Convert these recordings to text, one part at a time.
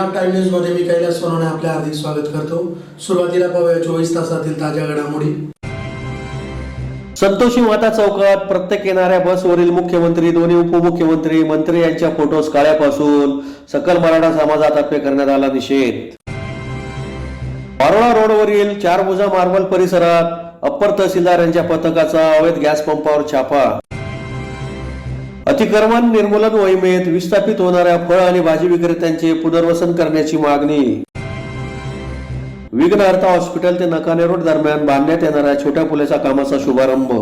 Shriram time news मध्ये मी कैलास सोनवणे आपले हार्दिक स्वागत करतो। सुरुवातीला पाहूया 24 तासातील ताज्या घडामोडी। संतोषी माता चौकात प्रत्येक येणाऱ्या बसवरील मुख्यमंत्री, दोन्ही उपमुख्यमंत्री, मंत्री यांच्या फोटोस काळ्यापासून सकल मराठा समाजातर्फे करण्यात आला निषेध। पारोळा रोडवरील चारभुजा मार्बल परिसरात अप्पर तहसीलदार यांच्या पथकाचा अवैध गॅस पंपावर छापा। अतिक्रमण निर्मूलन मोहिमेत विस्थापित होणाऱ्या फळ आणि भाजी विक्रेत्यांचे पुनर्वसन करण्याची मागणी। विघ्नहर्ता हॉस्पिटल ते नकाने रोड दरम्यान बांधण्यात येणाऱ्या छोट्या पुलाच्या कामाचा शुभारंभ।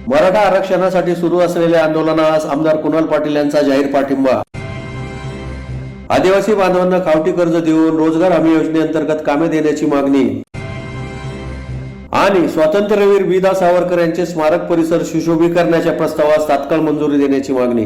मराठा आरक्षणासाठी सुरू असलेल्या आंदोलनास आमदार कुणाल पाटील यांचा जाहीर पाठिंबा। आदिवासी बांधवांना खावटी कर्ज देऊन रोजगार हमी योजनेअंतर्गत कामे देण्याची मागणी। आणि स्वातंत्र्यवीर वि.दा. सावरकर यांचे स्मारक परिसर सुशोभीकरणाच्या प्रस्तावास तात्काळ मंजुरी देण्याची मागणी।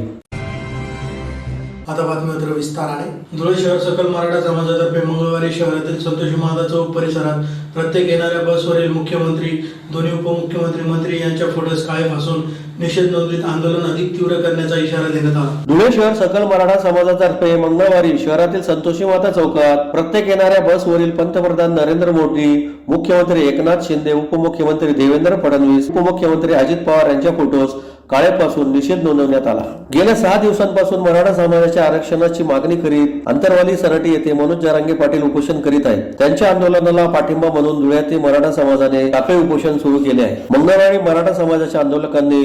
आता बातमीपत्र विस्ताराने। धुळे शहर सकल मराठा समाजातर्फे मंगळवारी शहरातील संतोषी माता चौक परिसरात प्रत्येक येणाऱ्या बसवरील मुख्यमंत्री, दोन्ही उपमुख्यमंत्री, मंत्री यांच्या फोटोस काळे फासून निषेध नोंदवीत आंदोलन अधिक तीव्र करण्याचा इशारा देण्यात आला। धुळे शहर सकल मराठा समाजातर्फे मंगळवारी शहरातील संतोषी माता चौकात प्रत्येक येणाऱ्या बसवरील पंतप्रधान नरेंद्र मोदी, मुख्यमंत्री एकनाथ शिंदे, उपमुख्यमंत्री देवेंद्र फडणवीस, उपमुख्यमंत्री अजित पवार यांच्या फोटोस काळ्यापासून निषेध नोंदवण्यात आला। गेल्या 6 दिवसांपासून मराठा समाजाच्या आरक्षणाची मागणी करीत अंतरवाली सरटी येथे मनोज जरांगे पाटील उपोषण करीत आहेत। त्यांच्या आंदोलनाला पाठिंबा म्हणून धुळ्यातील मराठा समाजाने टाकळी उपोषण सुरू केले आहे। मंगळवारी मराठा समाजाच्या आंदोलकांनी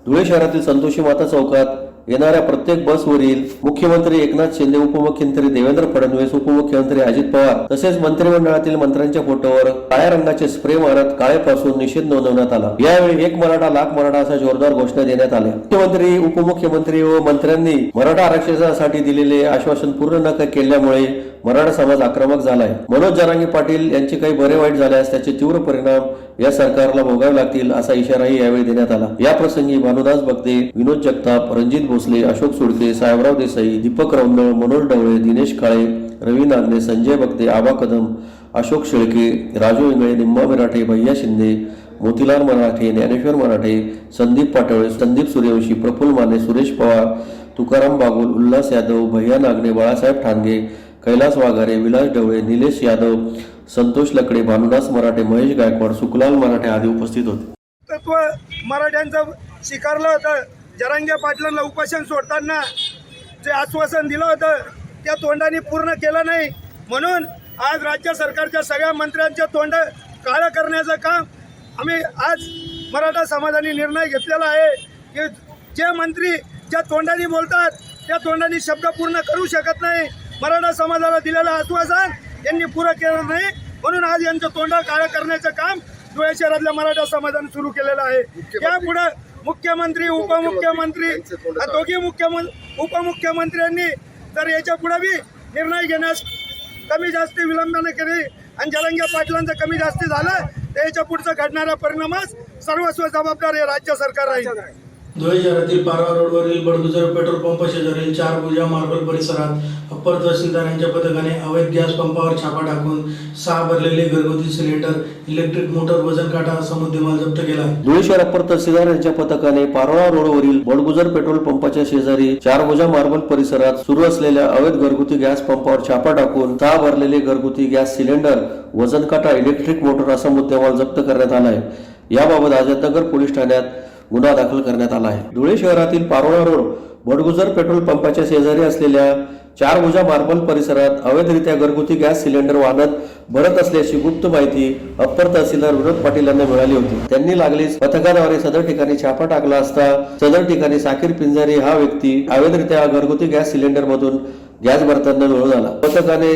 धुळे शहरातील संतोषी माता चौकात येणाऱ्या प्रत्येक बसवरील मुख्यमंत्री एकनाथ शिंदे, उपमुख्यमंत्री देवेंद्र फडणवीस, उपमुख्यमंत्री अजित पवार तसेच मंत्रिमंडळातील मंत्र्यांच्या फोटोवर काळ्या रंगाचे स्प्रे मारत काळेपासून निषेध नोंदवण्यात आला। यावेळी एक मराठा लाख मराठा अशा जोरदार घोषणा देण्यात आल्या। मुख्यमंत्री, उपमुख्यमंत्री व मंत्र्यांनी मराठा आरक्षणासाठी दिलेले आश्वासन पूर्ण न केल्यामुळे मराठा समाज आक्रमक झालाय। मनोज जरांगे पाटील यांचे काही बरे वाईट झाल्यास त्याचे तीव्र परिणाम या सरकारला भोगावे लागतील असा इशाराही यावेळी देण्यात आला। या प्रसंगी भानुदास बगदे, विनोद जगताप, रणजित भोसले, अशोक सुडके, साहेबराव देसाई, दीपक रौंदळ, मनोज ढवळे, दिनेश काळे, रवी नागणे, संजय बगदे, आबा कदम, अशोक शेळके, राजू इंगळे, निम्मा मराठे, भैया शिंदे, मोतीलाल मराठे, ज्ञानेश्वर मराठे, संदीप पाटोळे, संदीप सूर्यवंशी, प्रफुल्ल माने, सुरेश पवार, तुकाराम बागुल, उल्हास यादव, भैया नागणे, बाळासाहेब ठाणगे, कैलास वाघारे, विलास ढवळे, निलेश यादव, संतोष लकडे, भानुदास मराठे, महेश गायकवाड, सुखलाल मराठे आदी उपस्थित होते। तत्व मराठ्यांचं स्वीकारलं होतं। जरांगे पाटलांना उपोषण सोडताना जे आश्वासन दिलं होतं त्या तोंडाने पूर्ण केलं नाही, म्हणून आज राज्य सरकारच्या सगळ्या मंत्र्यांचे तोंड काळं करण्याचं काम आम्ही आज मराठा समाजाने निर्णय घेतलेला आहे की जे मंत्री ज्या तोंडाने बोलतात त्या तोंडाने शब्द पूर्ण करू शकत नाही। मराठा समाजाला दिलेलं आश्वासन यांनी पुरं केलं नाही, म्हणून आज यांचं तोंड काळं करण्याचं काम धुळे शहरातल्या मराठा समाजाने सुरू केलेलं आहे। यापुढे मुख्यमंत्री, उपमुख्यमंत्री, दोघी उपमुख्यमंत्र्यांनी जर याच्या पुढे बी निर्णय घेण्यास कमी जास्ती विलंबाने केली आणि जरांगे पाटलांचं कमी जास्ती झालं तर याच्या पुढचा घडणारा परिणामास सर्वस्व जबाबदार हे राज्य सरकार राहील। धुळे शहरातील पारोळा रोडवरील बडगुजर पेट्रोल पंप शेजारील चारभुजा मार्बल परिसरात अप्पर तहसीलदार यांच्या पथकाने अवैध गॅस पंपावर छापा टाकून 6 भरलेले घरगुती सिलेंडर, इलेक्ट्रिक मोटर, वजन काटा असा मुद्देमाल जप्त केला। धुळे शहर अप्पर तहसीलदार यांच्या पथकाने पारोळा रोडवरील बडगुजर पेट्रोल पंपाच्या शेजारी चारभुजा मार्बल परिसरात सुरू असलेल्या अवैध घरगुती गॅस पंपावर छापा टाकून 6 भरलेले घरगुती गॅस सिलेंडर, वजन काटा, इलेक्ट्रिक मोटर असा मुद्देमाल जप्त करण्यात आला आहे। याबाबत आझादनगर पोलीस ठाण्यात गुन्हा दाखल करण्यात आला आहे। धुळे शहरातील पारोळा रोड बडगुजर पेट्रोल पंपाच्या शेजारी असलेल्या चारभुजा मार्बल परिसरात अवैधरित्या घरगुती गॅस सिलेंडर वाहनात भरत असल्याची गुप्त माहिती अप्पर तहसीलदार विनोद पाटील यांना मिळाली होती। त्यांनी लागलीच पथकाद्वारे सदर ठिकाणी छापा टाकला असता सदर ठिकाणी साकीर पिंजारी हा व्यक्ती अवैधरित्या घरगुती गॅस सिलेंडर मधून गॅस भरताना मिळून आला। पथकाने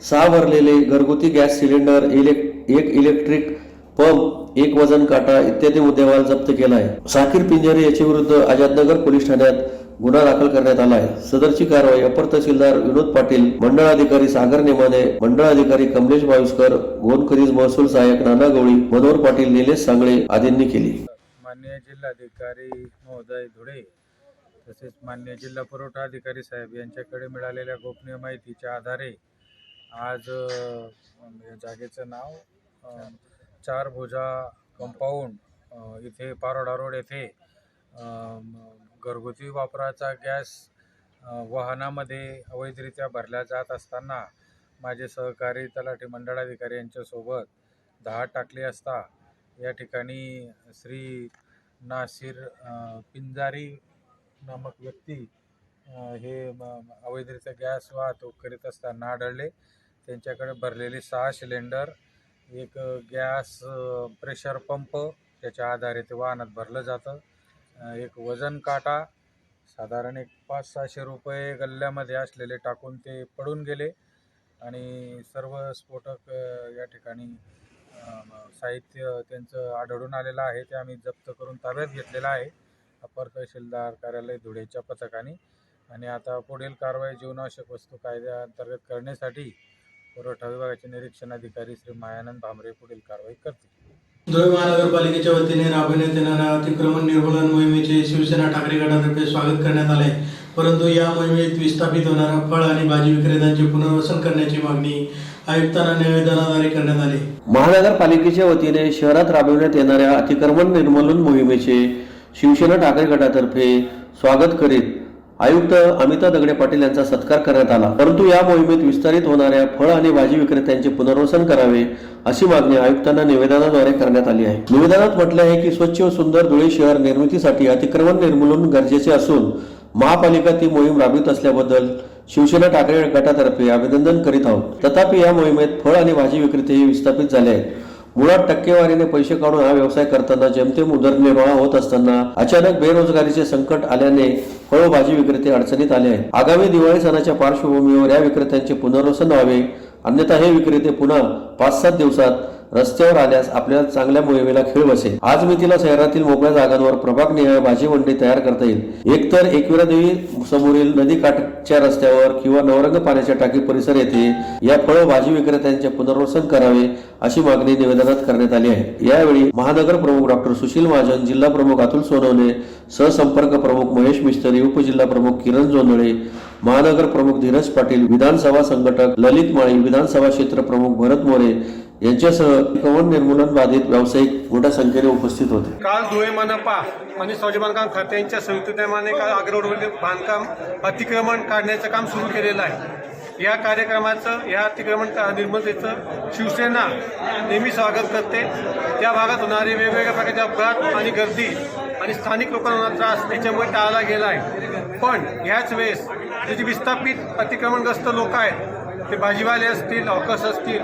6 भरलेले घरगुती गॅस सिलेंडर, एक इलेक्ट्रिक पंप, एक वजन काटा इत्यादी मुद्देमाल जप्त केला आहे। साकीर पिंजारी याच्या विरुद्ध आझादनगर पोलीस ठाण्यात गुन्हा दाखल करण्यात आला आहे। सदरची कारवाई अप्पर तहसीलदार विनोद पाटील, मंडळ अधिकारी सागर नेमाने, मंडळ अधिकारी कमलेश भाविस्कर, गोनखरीज महसूल सहाय्यक नाना गवळी, मनोहर पाटील, निलेश सांगळे आदींनी केली। माननीय जिल्हाधिकारी महोदय धुळे तसेच माननीय जिल्हा पुरवठा अधिकारी साहेब यांच्याकडे मिळालेल्या गोपनीय माहितीच्या आधारे आज या जागेचं नाव चारभुजा कंपाऊंड इथे पारोळा रोड येथे घरगुती वापराचा गॅस वाहनामध्ये अवैधरित्या भरल्या जात असताना माझे सहकारी तलाठी मंडळाधिकारी यांच्यासोबत 10 टाकले असता या ठिकाणी श्री नासिर पिंजारी नामक व्यक्ती हे अवैधरित्या गॅस वाहतूक करीत असताना आढळले. त्यांच्याकडे भरलेले 6 सिलेंडर, एक गॅस प्रेशर पंप, त्याच्या आधारे ते वाहनात भरलं जातं. एक वजन काटा, साधारण एक 500-600 रुपये गल्ल्यामध्ये असलेले टाकून ते पडून गेले आणि सर्व स्फोटक या ठिकाणी साहित्य त्यांचं आढळून आलेलं आहे. ते आम्ही जप्त करून ताब्यात घेतलेलं आहे अपर तहसीलदार कार्यालय धुळेच्या पथकाने. आणि आता पुढील कारवाई जीवनावश्यक वस्तू कायद्याअंतर्गत करण्यासाठी पुरवठा विभागाचे निरीक्षण अधिकारी श्री मायानंद भामरे पुढील कारवाई करतील. धुळे महानगरपालिकेच्या वतीने राबविण्यात येणाऱ्या अतिक्रमण निर्मूलन मोहिमेचे शिवसेना ठाकरे गटातर्फे स्वागत करण्यात आले, परंतु या मोहिमेत विस्थापित होणाऱ्या फळ आणि भाजी विक्रेत्यांचे पुनर्वसन करण्याची मागणी आयुक्तांना निवेदनाद्वारे करण्यात आली. महानगरपालिकेच्या वतीने शहरात राबविण्यात येणाऱ्या अतिक्रमण निर्मूलन मोहिमेचे शिवसेना ठाकरे गटातर्फे स्वागत करीत आयुक्त अमिता दगडे पाटील यांचा सत्कार करण्यात आला, परंतु या मोहिमेत विस्तारित होणाऱ्या फळ आणि भाजी विक्रेत्यांचे पुनर्वसन करावे अशी मागणी आयुक्तांना निवेदनाद्वारे करण्यात आली आहे. निवेदनात म्हटले आहे की स्वच्छ व सुंदर धुळे शहर निर्मितीसाठी अतिक्रमण निर्मूलन गरजेचे असून महापालिका ती मोहीम राबवित असल्याबद्दल शिवसेना ठाकरे गटातर्फे अभिनंदन करीत आहोत. तथापि या मोहिमेत फळ आणि भाजी विक्रेते हे विस्थापित झाले आहेत. मुळात टक्केवारीने पैसे काढून हा व्यवसाय करताना जेमतेम उदरनिर्वाह होत असताना अचानक बेरोजगारीचे संकट आल्याने फळ व भाजी विक्रेते अडचणीत आले आहेत. आगामी दिवाळी सणाच्या पार्श्वभूमीवर या विक्रेत्यांचे पुनर्वसन व्हावे, अन्यथा हे विक्रेते पुन्हा 5-7 दिवसात रस्त्यावर आल्यास आपल्या चांगल्या मोहिमेला खीळ बसेल. आज मी तिला शहरातील मोकळ्या जागांवर प्रभागनिहाय भाजी मंडी तयार करता येईल. एकतर एकविरादेवी समोरील नदीकाठच्या रस्त्यावर किंवा नवरंग पाण्याच्या टाकी परिसर येथे या फळ भाजी विक्रेत्यांचे पुनर्वसन करावे अशी मागणी निवेदनात करण्यात आली आहे. यावेळी महानगर प्रमुख डॉक्टर सुशील महाजन, जिल्हा प्रमुख अतुल सोनवणे, सहसंपर्क प्रमुख महेश मिस्त्री, उपजिल्हा प्रमुख किरण जोंधळे, महानगर प्रमुख धीरज पाटील, विधानसभा संघटक ललित माळी, विधानसभा क्षेत्र प्रमुख भरत मोरे यांच्यासह अतिक्रमण निर्मूलन बाधित व्यावसायिक मोठ्या संख्येने उपस्थित होते. काल धुळे मनपा आणि सार्वजनिक बांधकाम खात्यांच्या संयुक्त विद्यमाने काल आग्रोडवरील बांधकाम अतिक्रमण काढण्याचं काम सुरू केलेलं आहे. या कार्यक्रमाचं, या अतिक्रमण निर्मूलतेचं शिवसेना नेहमी स्वागत करते. त्या भागात होणारे वेगवेगळ्या प्रकारचे अपघात आणि गर्दी आणि स्थानिक लोकांना त्रास याच्यामुळे टाळला गेला आहे. पण ह्याच वेळेस जे विस्थापित अतिक्रमणग्रस्त लोक आहेत, ते भाजीवाले असतील, हॉकर्स असतील,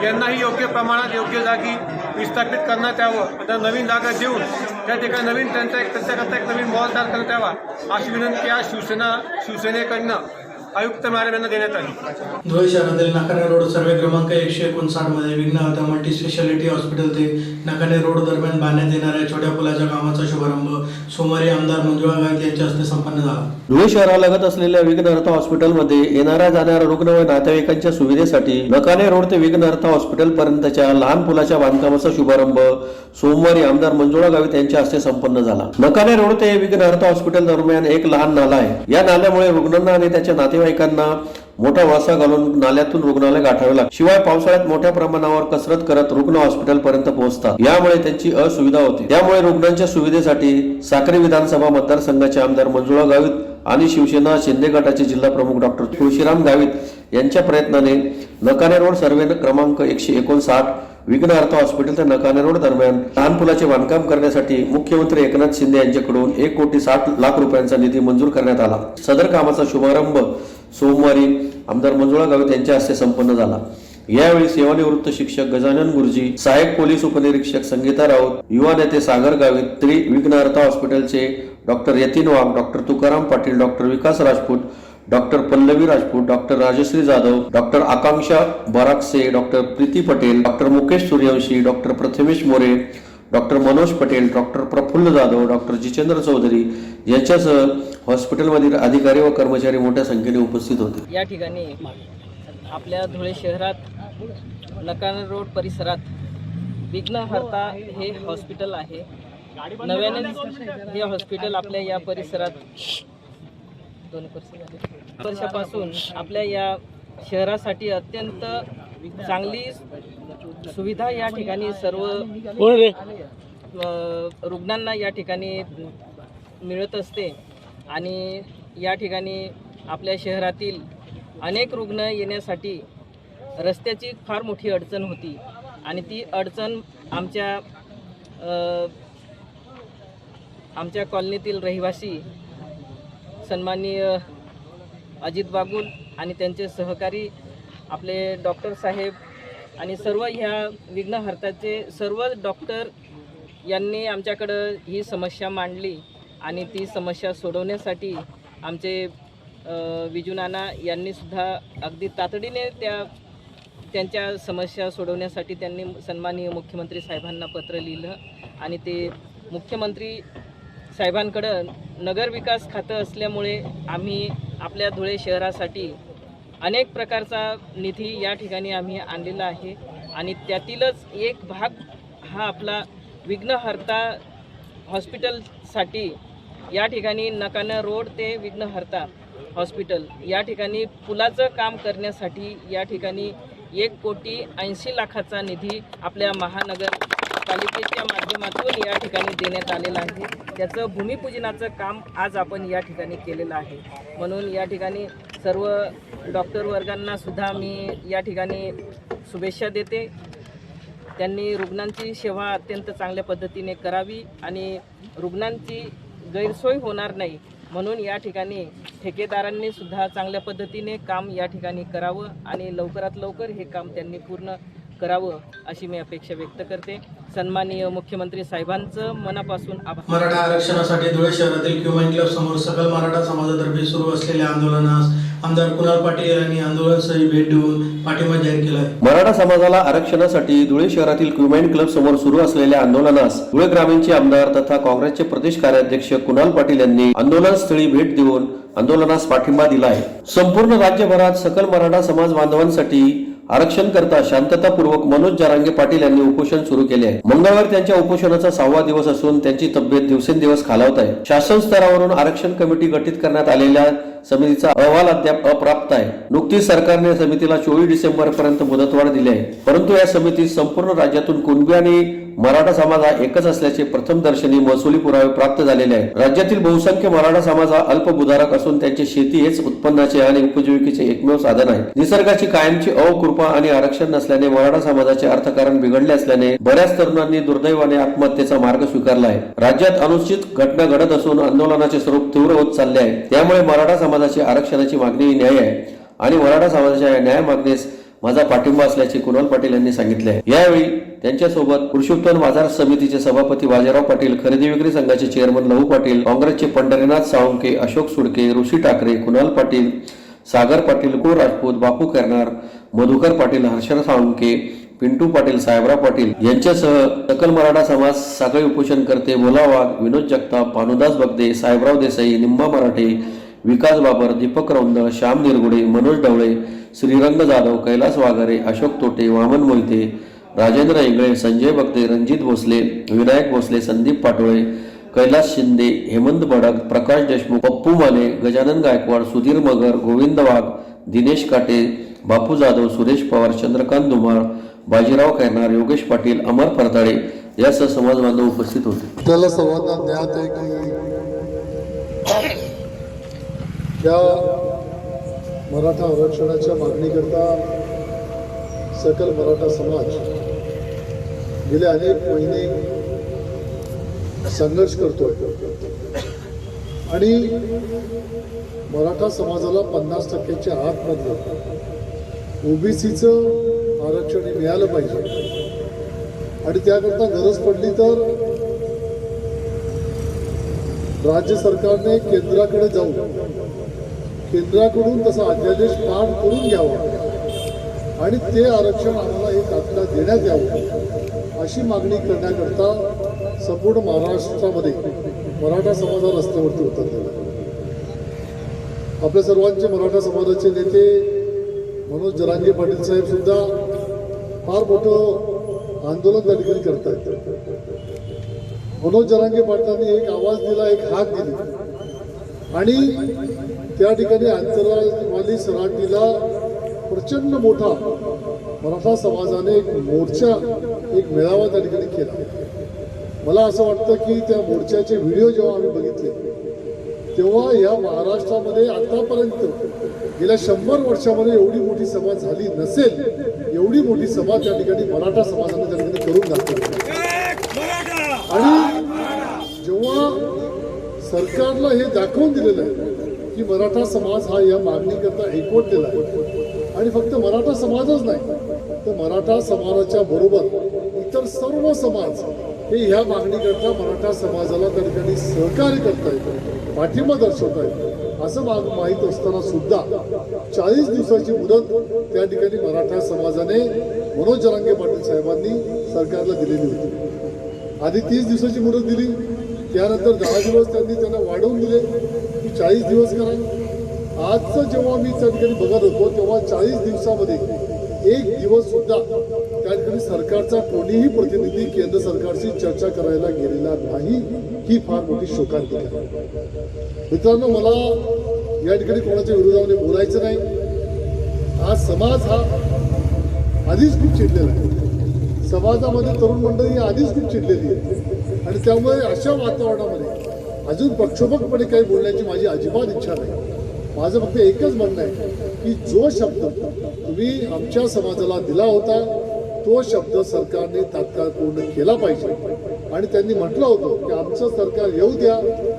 यांनाही योग्य प्रमाणात योग्य जागी विस्थापित करण्यात यावं. आता नवीन जागा देऊन त्या ठिकाणी नवीन त्यांच्याकरता एक नवीन मॉल तयार करण्यात यावा अशी विनंती आज शिवसेनेकडनं आयुक्त मॅडम यांना देण्यात आली. धुळे शहरातील नकाने रोड सर्वे क्रमांक 159 मध्ये विघ्नहर्ता मल्टी स्पेशालिटी हॉस्पिटल ते नकाने रोड दरम्यान बांधण्यात येणाऱ्या छोट्या पुलाच्या कामाचा शुभारंभ सोमवारी आमदार मंजुळा गावित यांच्या हस्ते संपन्न झाला. धुळे शहरालगत असलेल्या विघ्नहर्ता हॉस्पिटलमध्ये येणाऱ्या जाणाऱ्या रुग्ण व नातेवाईकांच्या सुविधेसाठी नकाने रोड ते विघ्नहर्ता हॉस्पिटल पर्यंतच्या लहान पुलाच्या बांधकामाचा शुभारंभ सोमवारी आमदार मंजुळा गावित यांच्या हस्ते संपन्न झाला. नकाने रोड ते विघ्नहर्ता हॉस्पिटल दरम्यान एक लहान नाला आहे. या नाल्यामुळे रुग्णांना आणि त्याच्या नातेवाईकांना मोठा वळसा घालून नाल्यातून रुग्णालय गाठावे लागते. शिवाय पावसाळ्यात मोठ्या प्रमाणावर कसरत करत रुग्ण हॉस्पिटल पर्यंत पोहोचतात. यामुळे त्यांची असुविधा होते. त्यामुळे रुग्णांच्या सुविधेसाठी साक्री विधानसभा मतदारसंघाचे आमदार मंजुळा गावित आणि शिवसेना शिंदे गटाचे जिल्हा प्रमुख डॉक्टर तुळशीराम गावित यांच्या प्रयत्नाने नकाने रोड सर्वे क्रमांक 159 विघ्नहर्ता हॉस्पिटल ते नकाने रोड दरम्यान लहान पुलाचे बांधकाम करण्यासाठी मुख्यमंत्री एकनाथ शिंदे यांच्याकडून 1,60,00,000 रुपयांचा निधी मंजूर करण्यात आला. सदर कामाचा शुभारंभ सोमवारी आमदार मंजुळा गावित यांच्या हस्ते संपन्न झाला. यावेळी सेवानिवृत्त शिक्षक गजानन गुरुजी, सहाय्यक पोलीस उपनिरीक्षक संगीता राऊत, युवा नेते सागर गावित, श्री विघ्नहर्ता हॉस्पिटलचे doctor Yatin Wagh, doctor Tukaram Patil, doctor Vikas Rajput, doctor Pallavi Rajput, doctor Rajshree Jadhav, doctor Akanksha Barakse, doctor Preeti Patel, doctor Mukesh Suryavanshi, doctor Prathamesh More, doctor Manoj Patel, doctor Praful Jadhav, doctor Jitendra Chaudhari यांच्यासह हॉस्पिटलमधील अधिकारी व कर्मचारी मोठ्या संख्येने उपस्थित होते. या ठिकाणी आपल्या धुळे शहरात नकाने रोड परिसरात विघ्नहर्ता हे हॉस्पिटल आहे. नव्याने हे हॉस्पिटल आपल्या या परिसरात 2 वर्षापासून आपल्या या शहरासाठी अत्यंत चांगली सुविधा या ठिकाणी सर्व रुग्णांना या ठिकाणी मिळत असते आणि या ठिकाणी आपल्या शहरातील अनेक रुग्ण येण्यासाठी रस्त्याची फार मोठी अडचण होती आणि ती अडचण आमच्या कॉलनीतील रहिवासी सन्माननीय अजित बागुल आणि त्यांचे सहकारी आपले डॉक्टर साहेब आणि सर्व ह्या विघ्नहर्त्याचे सर्व डॉक्टर यांनी आमच्याकडं ही समस्या मांडली आणि ती समस्या सोडवण्यासाठी आमचे विजू नाना यांनीसुद्धा अगदी तातडीने त्यांच्या समस्या सोडवण्यासाठी त्यांनी सन्माननीय मुख्यमंत्री साहेबांना पत्र लिहिलं आणि ते मुख्यमंत्री साहेबांकडं नगरविकास खातं असल्यामुळे आम्ही आपल्या धुळे शहरासाठी अनेक प्रकारचा निधी या ठिकाणी आम्ही आणलेला आहे आणि त्यातीलच एक भाग हा आपला विघ्नहर्ता हॉस्पिटलसाठी या ठिकाणी नकाना रोड ते विघ्नहर्ता हॉस्पिटल या ठिकाणी पुलाचं काम करण्यासाठी या ठिकाणी 1,80,00,000चा निधी आपल्या महानगरपालिकेच्या माध्यमातून या ठिकाणी देण्यात आलेला आहे. त्याचं भूमिपूजनाचं काम आज आपण या ठिकाणी केलेलं आहे. म्हणून या ठिकाणी सर्व डॉक्टर वर्गांना सुद्धा मी या ठिकाणी शुभेच्छा देते. त्यांनी रुग्णांची सेवा अत्यंत चांगल्या पद्धतीने करावी आणि रुग्णांची गैरसोय होणार नाही म्हणून या ठिकाणी ठेकेदारांनी सुद्धा चांगल्या पद्धतीने काम या ठिकाणी करावं आणि लवकरात लवकर हे काम त्यांनी पूर्ण करावं अशी मी अपेक्षा व्यक्त करते. सन्माननीय मुख्यमंत्री साहेबांचं मनापासून आभार. मराठा आरक्षणासाठी धुळे शहरातील क्युमाइन क्लब समोर सकल मराठा समाजातर्फे सुरू असलेल्या आंदोलनास आमदार कुणाल पाटील यांनी आंदोलनस्थळी भेट देऊन पाठिंबा जाहीर केला आहे. मराठा समाजाला आरक्षणासाठी धुळे शहरातील क्युमाइन क्लब समोर सुरू असलेल्या आंदोलनास धुळे ग्रामीणचे आमदार तथा काँग्रेसचे प्रदेश कार्याध्यक्ष कुणाल पाटील यांनी आंदोलनस्थळी भेट देऊन आंदोलनास पाठिंबा दिला आहे. संपूर्ण राज्यभरात सकल मराठा समाज बांधवांसाठी आरक्षण करता शांततापूर्वक मनोज जरांगे पाटील यांनी उपोषण सुरू केले आहे. मंगळवार त्यांच्या उपोषणाचा 6वा दिवस असून त्यांची तब्येत दिवसेंदिवस खालावत आहे. शासन स्तरावरून आरक्षण कमिटी गठीत करण्यात आलेल्या समितीचा अहवाल अद्याप अप्राप्त आहे. नुकतीच सरकारने समितीला 24 डिसेंबर पर्यंत मुदतवाढ दिली आहे. परंतु या समितीत संपूर्ण राज्यातून कुणबी आणि मराठा समाज हा एकच असल्याचे प्रथमदर्शनी महसुली पुरावे प्राप्त झालेले आहेत. राज्यातील बहुसंख्य मराठा समाज हा अल्पभूधारक असून त्यांची शेती हेच उत्पन्नाचे आणि उपजीविकेचे एकमेव साधन आहे. निसर्गाची कायमची अवकृपा आणि आरक्षण नसल्याने मराठा समाजाचे अर्थकारण बिघडले असल्याने बऱ्याच तरुणांनी दुर्दैवाने आत्महत्येचा मार्ग स्वीकारला आहे. राज्यात अनुचित घटना घडत असून आंदोलनाचे स्वरूप तीव्र होत चालले आहे. त्यामुळे मराठा समाजाची आरक्षणाची मागणी न्याय आहे आणि मराठा समाजाच्या या न्याय मागणीस माझा पाठिंबा असल्याचे कुणाल पाटील यांनी सांगितले आहे. यावेळी त्यांच्यासोबत कृषी उत्पन्न बाजार समितीचे सभापती बाजीराव पाटील, खरेदी विक्री संघाचे चेअरमन लहू पाटील, काँग्रेसचे पंढरीनाथ साळुंके, अशोक सुडके, ऋषी ठाकरे, कुणाल पाटील, सागर पाटील, कुळ राजपूत, बापू करणार, मधुकर पाटील, हर्षद साळुंके, पिंटू पाटील, साहेबराव पाटील यांच्यासह सकल मराठा समाज साखळी उपोषणकर्ते भोला वाघ, विनोद जगताप, भानुदास बगदे, साहेबराव देसाई, निंबा मराठे, विकास बाबर, दीपक रौंद, श्याम निरगुडे, मनोज ढवळे, श्रीरंग जाधव, कैलास वाघारे, अशोक तोटे, वामन मोहिते, राजेंद्र इंगळे, संजय बगदे, रणजित भोसले, विनायक भोसले, संदीप पाटोळे, कैलास शिंदे, हेमंत बडक, प्रकाश देशमुख, पप्पू माने, गजानन गायकवाड, सुधीर मगर, गोविंद वाघ, दिनेश काटे, बापू जाधव, सुरेश पवार, चंद्रकांत धुमाळ, बाजीराव खैरनार, योगेश पाटील, अमर फरताळे यासह समाज बांधव उपस्थित होते. त्याला सर्वांना ज्ञात आहे की या मराठा आरक्षणाच्या मागणीकरता सकल मराठा समाज गेले अनेक महिने संघर्ष करतोय आणि मराठा समाजाला 50%च्या आतमधलं ओबीसीचं आरक्षण मिळालं पाहिजे आणि त्याकरता गरज पडली तर राज्य सरकारने केंद्राकडे जाऊन केंद्राकडून तसा अध्यादेश पाठ करून घ्यावा आणि ते आरक्षण आम्हाला एक आत्ता देण्यात यावं अशी मागणी करण्याकरता संपूर्ण महाराष्ट्रामध्ये मराठा समाज रस्त्यावरती उतरलेला. आपल्या सर्वांचे मराठा समाजाचे नेते मनोज जरांगे पाटील साहेब सुद्धा फार मोठं आंदोलन त्या ठिकाणी करतायत. मनोज जरांगे पाटलांनी एक आवाज दिला, एक हाक दिली आणि त्या ठिकाणी आंतरवाली सराटीला प्रचंड मोठा मराठा समाजाने एक मोर्चा, एक मेळावा त्या ठिकाणी केला. मला असं वाटतं की त्या मोर्चाचे व्हिडिओ जेव्हा आम्ही बघितले तेव्हा या महाराष्ट्रामध्ये आतापर्यंत गेल्या 100 वर्षामध्ये एवढी मोठी सभा झाली नसेल, एवढी मोठी सभा त्या ठिकाणी मराठा समाजाने त्या ठिकाणी करून दाखवली. आणि जेव्हा सरकारला हे दाखवून दिलेलं आहे की मराठा समाज हा या मागणीकरता एकवटलेला आहे, आणि फक्त मराठा समाजच नाही तर मराठा समाजाच्या बरोबर इतर सर्व समाज हे ह्या मागणीकरता मराठा समाजाला त्या ठिकाणी सहकार्य करतायत, पाठिंबा दर्शवतायत असं माहीत असताना सुद्धा 40 दिवसाची मुदत त्या ठिकाणी मराठा समाजाने मनोज जरांगे पाटील साहेबांनी सरकारला दिलेली होती. आधी 30 दिवसाची मुदत दिली, त्यानंतर 10 दिवस त्यांना वाढवून दिले की 40 दिवस करा. आजचं जेव्हा मी त्या ठिकाणी बघत होतो तेव्हा 40 दिवसामध्ये एक दिवस सुद्धा त्या ठिकाणी सरकारचा कोणीही प्रतिनिधी केंद्र सरकारशी चर्चा करायला गेलेला नाही. ही फार मोठी शोकांतिका आहे. मित्रांनो, मला या ठिकाणी कोणाच्या विरोधामध्ये बोलायचं नाही. आज समाज हा आधीच खूप चिडलेला आहे. समाजामध्ये तरुण मंडळी आधीच खूप चिडलेली आहे, आणि त्यामुळे अशा वातावरणामध्ये अजून प्रक्षोभकपणे काही बोलण्याची माझी अजिबात इच्छा नाही. माझं फक्त एकच म्हणणं आहे की जो शब्द तुम्ही आमच्या समाजाला दिला होता तो शब्द सरकारने तात्काळ पूर्ण केला पाहिजे. आणि त्यांनी म्हटलं होतं की आमचं सरकार येऊ द्या,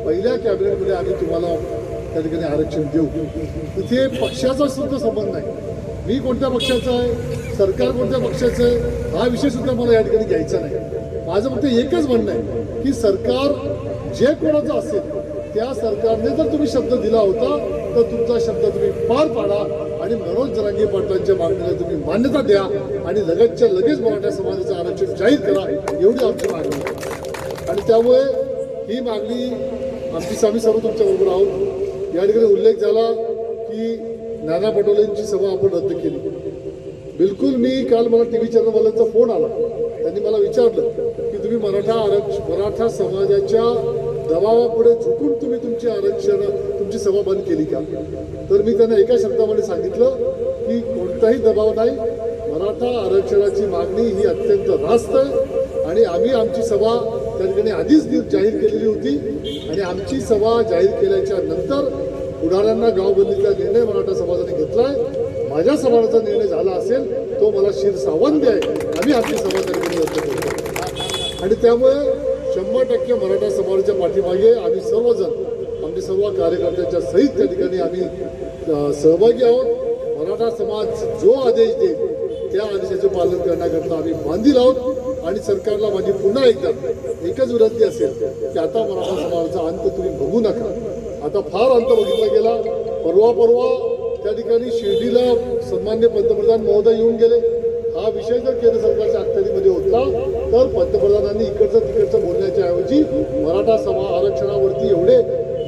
पहिल्या कॅबिनेटमध्ये आम्ही तुम्हाला त्या ठिकाणी आरक्षण देऊ. इथे पक्षाचा सुद्धा संबंध नाही. मी कोणत्या पक्षाचा आहे, सरकार कोणत्या पक्षाचं आहे, हा विषय सुद्धा मला या ठिकाणी घ्यायचा नाही. माझं फक्त एकच म्हणणं आहे की सरकार जे कोणाचं असेल त्या सरकारने जर तुम्ही शब्द दिला होता तर तुमचा शब्द तुम्ही पार पाडा आणि मनोज जरांगे पाटलांच्या मागणीला तुम्ही मान्यता द्या आणि लगेचच्या लगेच मराठा समाजाचं आरक्षण जाहीर करा, एवढी आमची मागणी आहे. आणि त्यामुळे ही मागणी आम्ही सर्व तुमच्याबरोबर आहोत. या ठिकाणी उल्लेख झाला की नाना पटोलेंची सभा आपण रद्द केली. बिलकुल, मी काल मला TV चॅनलवाल्यांचा फोन आला. त्यांनी मला विचारलं की तुम्ही मराठा समाजाच्या दबावापुढे झुकून तुम्ही तुमची सभा बंद केली का? तर मी त्यांना एका शब्दामध्ये सांगितलं की कोणताही दबाव नाही. मराठा आरक्षणाची मागणी ही अत्यंत रास्त आहे आणि आम्ही आमची सभा त्या ठिकाणी आधीच जाहीर केलेली होती. आणि आमची सभा जाहीर केल्याच्या नंतर पुढाऱ्यांना गावबंदीचा निर्णय मराठा समाजाने घेतलाय. माझ्या समाजाचा निर्णय झाला असेल तो मला शिरसावंदी आहे. आम्ही आमची सभा त्या ठिकाणी रद्द केली. आणि त्यामुळे 100% मराठा समाजाच्या पाठीमागे आम्ही सर्वजण, आमचे सर्व कार्यकर्त्यांच्या सहित त्या ठिकाणी आम्ही सहभागी आहोत. मराठा समाज जो आदेश देईल त्या आदेशाचे पालन करण्याकरता आम्ही बांधील आहोत. आणि सरकारला माझी पुन्हा एकदा एकच विनंती असेल की आता मराठा समाजाचा अंत तुम्ही बघू नका. आता फार अंत बघितला गेला. परवा त्या ठिकाणी शिर्डीला सन्मान्य पंतप्रधान महोदय येऊन गेले. हा विषय जर केंद्र सरकारच्या अखत्यारीमध्ये होता तर पंतप्रधानांनी तिकडचं बोलण्याच्या ऐवजी मराठा आरक्षणावरती एवढे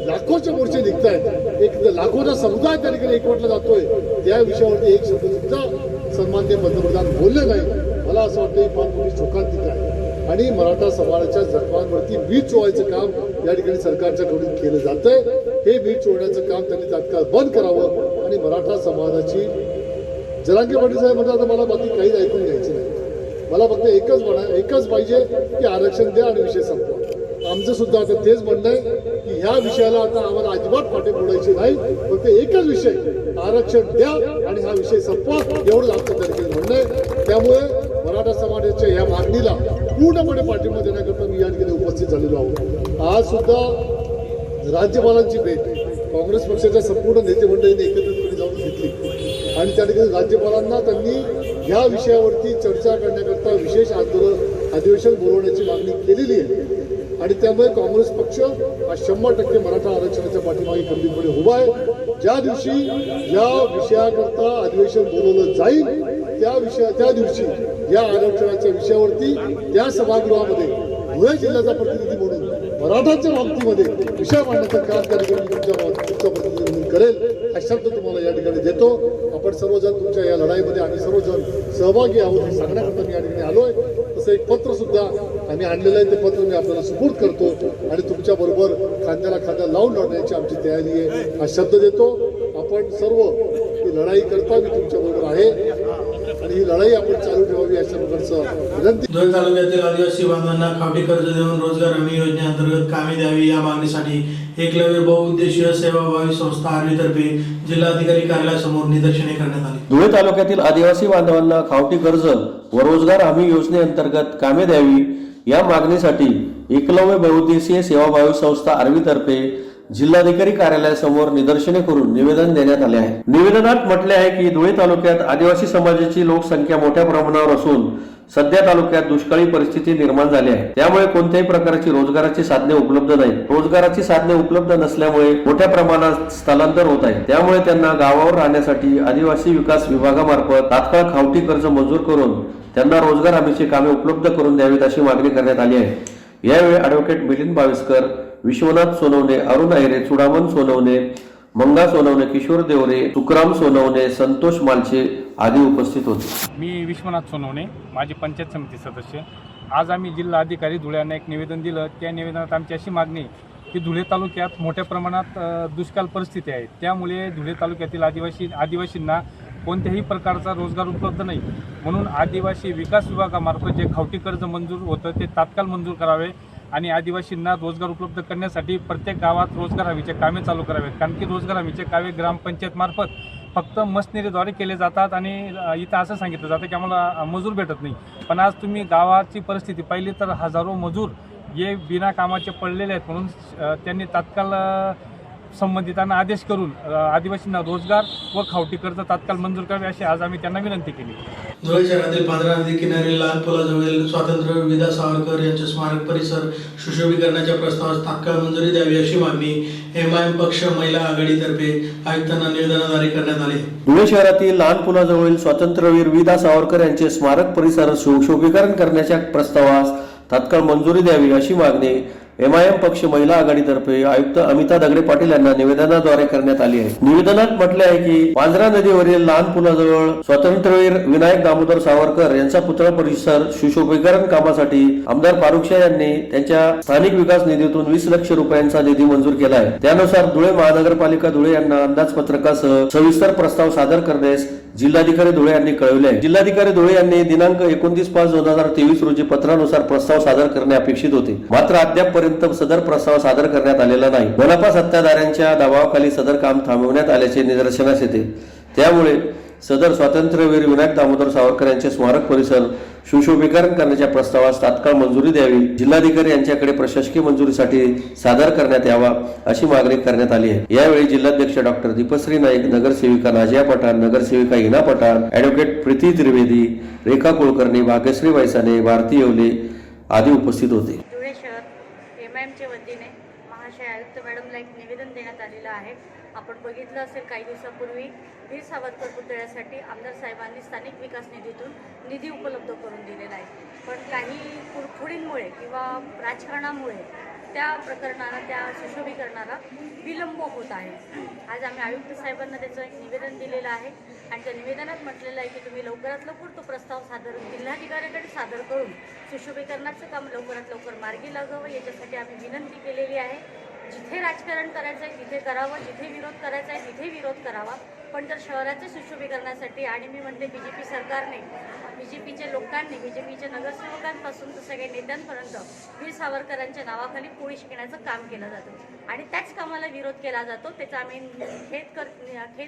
लाखोचे मोर्चे निघत आहेत, एक लाखोचा समुदाय त्या ठिकाणी एकवटला जातोय, त्या विषयावरती एक शब्द सुद्धा सन्मान्य पंतप्रधान बोलले नाही. मला असं वाटतं ही फार मोठी शोकांतिका आहे. आणि मराठा समाजाच्या जखमांवरती मीठ चोळायचं काम या ठिकाणी सरकारच्याकडून केलं जातंय. हे मीठ चोळण्याचं काम त्यांनी तात्काळ बंद करावं. आणि मराठा समाजाची जरांगे पाटील साहेब म्हणतात आता मला बाकी काहीच ऐकून घ्यायचं नाही. मला फक्त एकच पाहिजे की आरक्षण द्या आणि विषय संपवा. आमचं सुद्धा आता तेच म्हणणं आहे की ह्या विषयाला आता आम्हाला अजिबात पाठी फोडायची नाही. फक्त एकच विषय, आरक्षण द्या आणि हा विषय संपवा, एवढंच आमचं त्या ठिकाणी म्हणणं आहे. त्यामुळे मराठा समाजाच्या या मागणीला पूर्णपणे पाठिंबा देण्याकरता मी या ठिकाणी उपस्थित झालेलो आहोत. आज सुद्धा राज्यपालांची भेट काँग्रेस पक्षाच्या संपूर्ण नेते मंडळीने एकत्रितपणे जाऊन घेतली आणि त्या ठिकाणी राज्यपालांना त्यांनी या विषयावरती चर्चा करण्याकरता विशेष अधिवेशन बोलवण्याची मागणी केलेली आहे. आणि त्यामुळे काँग्रेस पक्ष हा 100% मराठा आरक्षणाच्या पाठीमागे खंबीरपणे उभा आहे. ज्या दिवशी या विषयाकरता अधिवेशन बोलवलं जाईल त्या दिवशी या आरक्षणाच्या विषयावरती त्या सभागृहामध्ये धुळे जिल्ह्याचा प्रतिनिधी म्हणून मराठाच्या बाबतीमध्ये विषय मांडण्याचं काम त्या ठिकाणी तुमच्या प्रतिनिधी म्हणून करेल. हा शब्द तुम्हाला या ठिकाणी देतो. आपण सर्वजण तुमच्या या लढाईमध्ये आम्ही सर्वजण सहभागी आहोत हे सांगण्याकरता मी या ठिकाणी आलोय. तसं एक पत्र सुद्धा आम्ही आणलेलं आहे. ते पत्र मी आपल्याला सुपूर्द करतो आणि तुमच्याबरोबर खांद्याला खांदा लावून लढण्याची आमची तयारी आहे हा शब्द देतो. आपण सर्व ही लढाई करता मी तुमच्याबरोबर आहे आणि ही लढाई आपण चालू ठेवावी द्यावी अशा प्रकारचं विनंती. धुळे तालुक्यातील आदिवासी बांधवांना खावटी कर्ज देऊन रोजगार हमी योजनेअंतर्गत कामे द्यावी या मागणीसाठी एकलव्य बहुउद्देशीय सेवाभावी संस्था आर्वीतर्फे जिल्हाधिकारी कार्यालयासमोर निदर्शने करण्यात आली. धुळे तालुक्यातील आदिवासी बांधवांना खावटी कर्ज व रोजगार हमी योजनेअंतर्गत कामे द्यावी या मागणीसाठी एकलव्य बहुउद्देशीय सेवाभावी संस्था आर्वीतर्फे जिल्हाधिकारी कार्यालयासमोर निदर्शने करून निवेदन देण्यात आले आहे. निवेदनात म्हटले आहे की धुळे तालुक्यात आदिवासी समाजाची लोकसंख्या मोठ्या प्रमाणावर असून सध्या तालुक्यात दुष्काळी परिस्थिती निर्माण झाली आहे. त्यामुळे कोणत्याही प्रकारची रोजगाराची साधने उपलब्ध नाही. रोजगाराची साधने उपलब्ध नसल्यामुळे मोठ्या प्रमाणात स्थलांतर होत आहे. त्यामुळे त्यांना गावावर राहण्यासाठी आदिवासी विकास विभागामार्फत तात्काळ खावटी कर्ज मंजूर करून त्यांना रोजगार हमीची कामे उपलब्ध करून द्यावीत अशी मागणी करण्यात आली आहे. यावेळी ॲडव्होकेट मिलिंद बाविस्कर, विश्वनाथ सोनवणे, अरुण अहिरे, चुडामन सोनवणे, मंगा सोनवणे, किशोर देवरे, तुकाराम सोनवणे, संतोष मालचे आदी उपस्थित होते. मी विश्वनाथ सोनवणे, माझे पंचायत समिती सदस्य. आज आम्ही जिल्हा अधिकारी धुळे यांना एक निवेदन दिलं. त्या निवेदनात आमची अशी मागणी की धुळे तालुक्यात मोठ्या प्रमाणात दुष्काळ परिस्थिती आहे. त्यामुळे धुळे तालुक्यातील आदिवासींना कोणत्याही प्रकारचा रोजगार उपलब्ध नाही. म्हणून आदिवासी विकास विभागामार्फत जे खावटी कर्ज मंजूर होतं ते तात्काळ मंजूर करावे आणि आदिवासींना रोजगार उपलब्ध करण्यासाठी प्रत्येक गावात रोजगार हमीचे कामे चालू करावेत. कारण की रोजगार हमीचे कामे ग्रामपंचायतमार्फत फक्त मशनरीद्वारे केले जातात आणि इथं असं सांगितलं जातं की आम्हाला मजूर भेटत नाही. पण आज तुम्ही गावाची परिस्थिती पाहिली तर हजारो मजूर हे बिना कामाचे पडलेले आहेत. म्हणून त्यांनी तात्काळ संबंधितांना आदेश करून आदिवासींना रोजगार व खावटी कर्ज तात्काळ मंजूर करावे अशी आज आम्ही त्यांना विनंती केली. धुळे शहरातील पांढरा नदी किनारी लहान पुलाजवळील स्वातंत्र्यवीर विदा सावरकर यांचे स्मारक परिसर सुशोभीकरणाच्या प्रस्तावास तात्काळ मंजुरी द्यावी अशी मागणी MIM पक्ष महिला आघाडीतर्फे आयुक्तांना निवेदनाद्वारे करण्यात आली. धुळे शहरातील लहान पुलाजवळील स्वातंत्र्यवीर विदा सावरकर यांचे स्मारक परिसर सुशोभीकरण करण्याच्या प्रस्तावास तात्काळ मंजुरी द्यावी अशी मागणी MIM पक्ष महिला आघाडीतर्फे आयुक्त अमिता दगडे पाटील यांना निवेदनाद्वारे करण्यात आली आहे. निवेदनात म्हटले आहे की पांझरा नदीवरील लहान पुलाजवळ स्वातंत्र्यवीर विनायक दामोदर सावरकर यांचा पुतळा परिसर सुशोभीकरण कामासाठी आमदार फारुख शाह यांनी त्यांच्या स्थानिक विकास निधीतून 20 लाख रुपयांचा निधी मंजूर केला आहे. त्यानुसार धुळे महानगरपालिका धुळे यांना अंदाजपत्रकासह सविस्तर प्रस्ताव सादर करण्यास जिल्हाधिकारी धुळे यांनी कळविले आहे. जिल्हाधिकारी धुळे यांनी दिनांक 29/5/2023 रोजी पत्रानुसार प्रस्ताव सादर करणे अपेक्षित होते. मात्र अद्याप सदर प्रस्ताव सादर करण्यात आलेला नाही. मनपा सत्ताधाऱ्यांच्या दबावाखाली सदर काम थांबवण्यात आल्याचे निदर्शनास येते. त्यामुळे सदर स्वातंत्र्यवीर विनायक दामोदर सावरकर यांचे स्मारक परिसर सुशोभीकरण करण्याच्या प्रस्तावास तात्काळ मंजुरी द्यावी, जिल्हाधिकारी यांच्याकडे प्रशासकीय मंजुरीसाठी सादर करण्यात यावा अशी मागणी करण्यात आली आहे. यावेळी जिल्हाध्यक्ष डॉक्टर दीपश्री नाईक, नगरसेविका नाजिया पठाण, नगरसेविका हिना पठाण, ॲडव्होकेट प्रीती त्रिवेदी, रेखा कुलकर्णी, भाग्यश्री वैसाने, भारती येवले आदी उपस्थित होते. MIMच्या वतीने महाशय आयुक्त मॅडमला एक निवेदन देण्यात आलेलं आहे. आपण बघितलं असेल काही दिवसापूर्वी वीर सावरकर पुतळ्यासाठी आमदार साहेबांनी स्थानिक विकास निधीतून निधी उपलब्ध करून दिलेला आहे. पण काही कुरफुडींमुळे किंवा राजकारणामुळे त्या प्रकरणाला, त्या सुशोभीकरणाला विलंब होत आहे. आज आम्ही आयुक्त साहेबांना त्याचं एक निवेदन दिलेलं आहे आणि त्या निवेदनात म्हटलेलं आहे की तुम्ही लवकरात लवकर तो प्रस्ताव जिल्हाधिकाऱ्याकडे सादर करून सुशोभीकरणाचं काम लवकरात लवकर मार्गी लागावं याच्यासाठी आम्ही विनंती केलेली आहे. जिथे राजकारण करायचं आहे तिथे करावं, जिथे विरोध करायचा आहे तिथे विरोध करावा. पण जर शहराच्या सुशोभीकरणासाठी आणि मी म्हणते BJP सरकारने, BJPच्या लोकांनी, BJPच्या नगरसेवकांपासून तर सगळ्या नेत्यांपर्यंत वीर सावरकरांच्या नावाखाली पोळी शिकण्याचं काम केलं जातं आणि त्याच कामाला विरोध केला जातो. त्याचा आम्ही खेद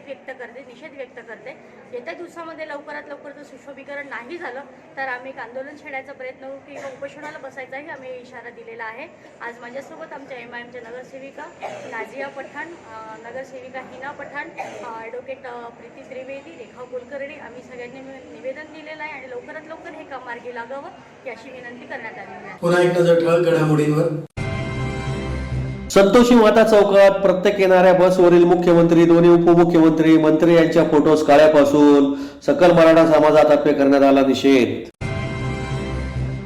व्यक्त करते, निषेध व्यक्त करते. येत्या दिवसामध्ये लवकरात लवकर जर सुशोभीकरण नाही झालं तर आम्ही एक आंदोलन छेडायचा प्रयत्न करू किंवा उपोषणाला बसायचाही आम्ही इशारा दिलेला आहे. आज माझ्यासोबत आमच्या MIMच्या नगरसेविका नाजिया पठाण, नगरसेविका हिना पठाण, ॲडव्होकेट प्रीती त्रिवेदी, रेखा कुलकर्णी, आम्ही सगळ्यांनी निवेदन दिलेलं आहे आणि लवकरात लवकर हे काम मार्गी लागावं ही अशी विनंती करण्यात आलेली आहे. पुन्हा एक नजर ठळक घडामोडींवर. संतोषी माता चौकात प्रत्येक येणाऱ्या बसवरील मुख्यमंत्री, दोन्ही उपमुख्यमंत्री, मंत्री यांच्या फोटोस काळ्यापासून सकल मराठा समाजातर्फे करण्यात आला निषेध.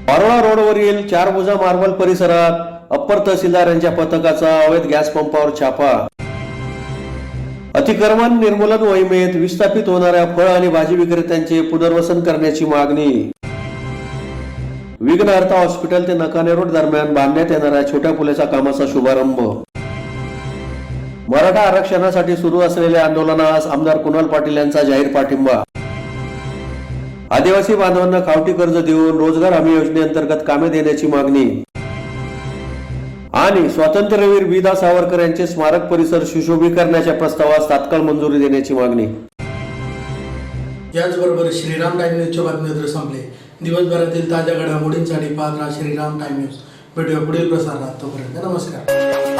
पारोळा रोडवरील 4 भुजा मार्बल परिसरात अप्पर तहसीलदार यांच्या पथकाचा अवैध गॅस पंपावर छापा. अतिक्रमण निर्मूलन मोहिमेत विस्थापित होणाऱ्या फळ आणि भाजी विक्रेत्यांचे पुनर्वसन करण्याची मागणी. विघ्नहर्ता हॉस्पिटल ते नकाने रोड दरम्यान बांधण्यात येणाऱ्या छोट्या पुलाच्या कामाचा शुभारंभ. मराठा आरक्षणासाठी सुरू असलेल्या आंदोलनास आमदार कुणाल पाटील यांचा जाहीर पाठिंबा. आदिवासी बांधवांना खावटी कर्ज देऊन रोजगार हमी योजनेअंतर्गत कामे देण्याची मागणी आणि स्वातंत्र्यवीर वि.दा. सावरकर यांचे स्मारक परिसर सुशोभीकरणाच्या प्रस्तावास तात्काळ मंजुरी देण्याची मागणी. याचबरोबर श्रीराम टाइम न्यूजच्या बातमीपत्र संपले. दिवसभरातील ताज्या घडामोडींसाठी पाहत राहा श्रीराम टाइम न्यूज. भेटूया पुढील प्रसारात. तोपर्यंत नमस्कार.